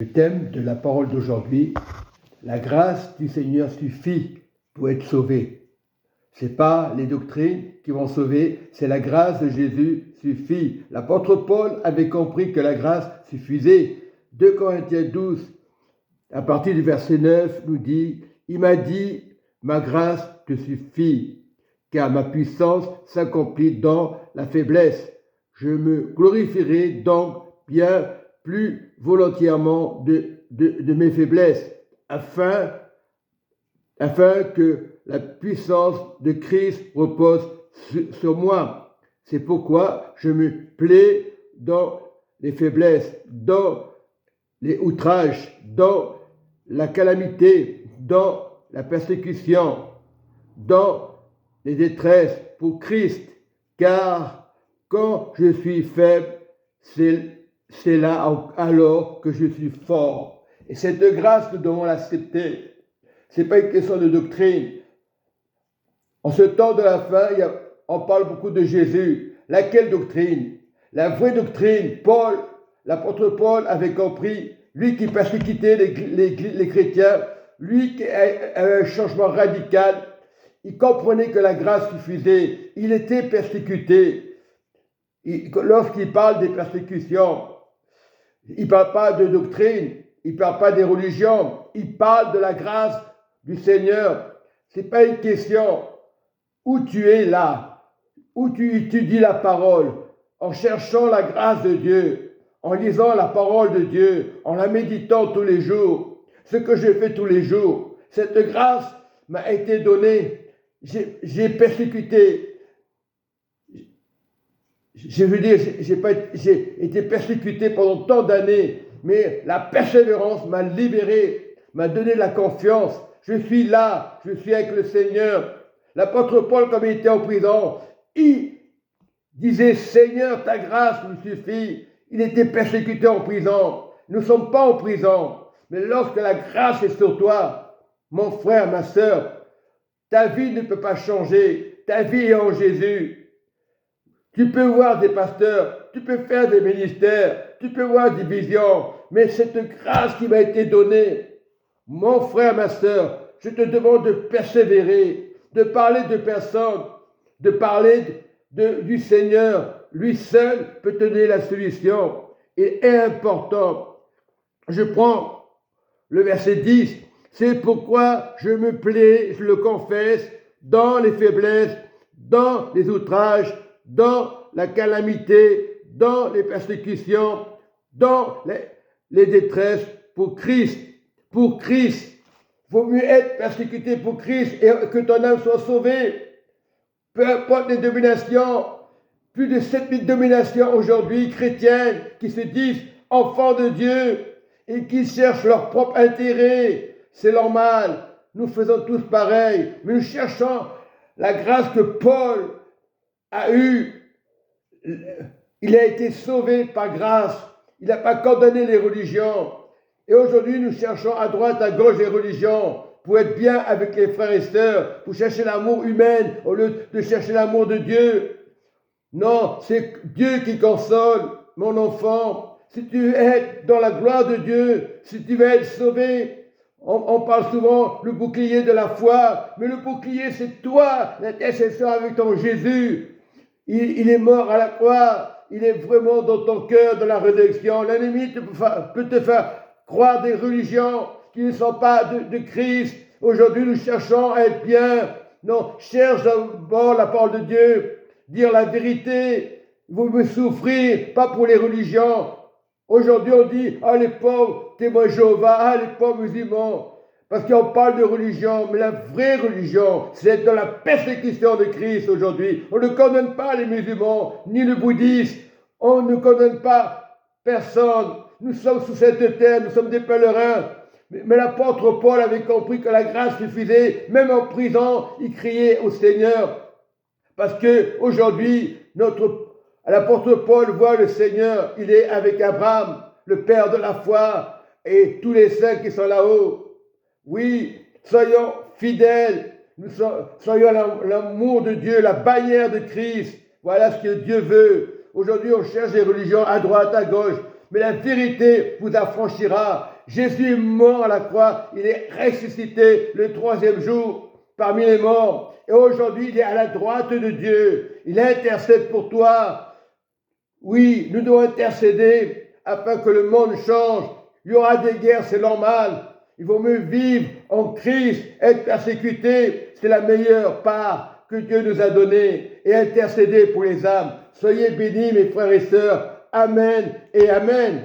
Le thème de la parole d'aujourd'hui, la grâce du Seigneur suffit pour être sauvé. Ce n'est pas les doctrines qui vont sauver, c'est la grâce de Jésus suffit. L'apôtre Paul avait compris que la grâce suffisait. 2 Corinthiens 12, à partir du verset 9, nous dit « Il m'a dit, ma grâce te suffit, car ma puissance s'accomplit dans la faiblesse. Je me glorifierai donc bien plus volontiers de mes faiblesses, afin que la puissance de Christ repose sur moi. C'est pourquoi je me plais dans les faiblesses, dans les outrages, dans la calamité, dans la persécution, dans les détresses pour Christ, car quand je suis faible, c'est là alors que je suis fort. Et cette grâce, nous devons l'accepter. Ce n'est pas une question de doctrine. En ce temps de la fin, on parle beaucoup de Jésus. Laquelle doctrine? La vraie doctrine, l'apôtre Paul avait compris, lui qui persécutait les chrétiens, lui qui avait un changement radical, il comprenait que la grâce suffisait. Il était persécuté. Lorsqu'il parle des persécutions, il ne parle pas de doctrine, il ne parle pas des religions, il parle de la grâce du Seigneur. Ce n'est pas une question où tu es là, où tu étudies la parole, en cherchant la grâce de Dieu, en lisant la parole de Dieu, en la méditant tous les jours. Ce que je fais tous les jours, cette grâce m'a été donnée. J'ai persécuté. Je veux dire, j'ai été persécuté pendant tant d'années, mais la persévérance m'a libéré, m'a donné la confiance. Je suis là, je suis avec le Seigneur. L'apôtre Paul, comme il était en prison, il disait, Seigneur, ta grâce me suffit. Il était persécuté en prison. Nous ne sommes pas en prison, mais lorsque la grâce est sur toi, mon frère, ma sœur, ta vie ne peut pas changer. Ta vie est en Jésus. Tu peux voir des pasteurs, tu peux faire des ministères, tu peux voir des visions, mais cette grâce qui m'a été donnée, mon frère, ma sœur, je te demande de persévérer, de parler de personne, de parler du Seigneur. Lui seul peut te donner la solution. Il est important. Je prends le verset 10. C'est pourquoi je me plais, je le confesse, dans les faiblesses, dans les outrages, dans la calamité, dans les persécutions, dans les détresses pour Christ. Pour Christ. Il vaut mieux être persécuté pour Christ et que ton âme soit sauvée. Peu importe les dominations, plus de 7000 dominations aujourd'hui chrétiennes qui se disent enfants de Dieu et qui cherchent leur propre intérêt. C'est normal. Nous faisons tous pareil. Mais nous cherchons la grâce que Paul a eue. Il a été sauvé par grâce. Il n'a pas condamné les religions. Et aujourd'hui, nous cherchons à droite, à gauche les religions pour être bien avec les frères et sœurs, pour chercher l'amour humain au lieu de chercher l'amour de Dieu. Non, c'est Dieu qui console, mon enfant. Si tu veux être dans la gloire de Dieu, si tu veux être sauvé, on parle souvent le bouclier de la foi, mais le bouclier c'est toi, l'intercession avec ton Jésus. Il est mort à la croix, il est vraiment dans ton cœur, dans la résurrection. L'ennemi peut te faire croire des religions qui ne sont pas de Christ. Aujourd'hui, nous cherchons à être bien. Non, cherche d'abord la parole de Dieu, dire la vérité. Vous me souffrir, pas pour les religions. Aujourd'hui, on dit, ah les pauvres témoins Jéhovah, ah les pauvres musulmans. Parce qu'on parle de religion, mais la vraie religion, c'est dans la persécution de Christ aujourd'hui. On ne condamne pas les musulmans, ni le bouddhisme. On ne condamne pas personne. Nous sommes sous cette terre, nous sommes des pèlerins. Mais l'apôtre Paul avait compris que la grâce suffisait. Même en prison, il criait au Seigneur. Parce que aujourd'hui, l'apôtre Paul voit le Seigneur. Il est avec Abraham, le père de la foi, et tous les saints qui sont là-haut. Oui, soyons fidèles, soyons l'amour de Dieu, la bannière de Christ. Voilà ce que Dieu veut. Aujourd'hui, on cherche des religions à droite, à gauche. mais la vérité vous affranchira. Jésus est mort à la croix, il est ressuscité le troisième jour parmi les morts. Et aujourd'hui, il est à la droite de Dieu. Il intercède pour toi. Oui, nous devons intercéder afin que le monde change. Il y aura des guerres, c'est normal. Il vaut mieux vivre en Christ, être persécuté. C'est la meilleure part que Dieu nous a donnée. Et intercéder pour les âmes. Soyez bénis, mes frères et sœurs. Amen et Amen.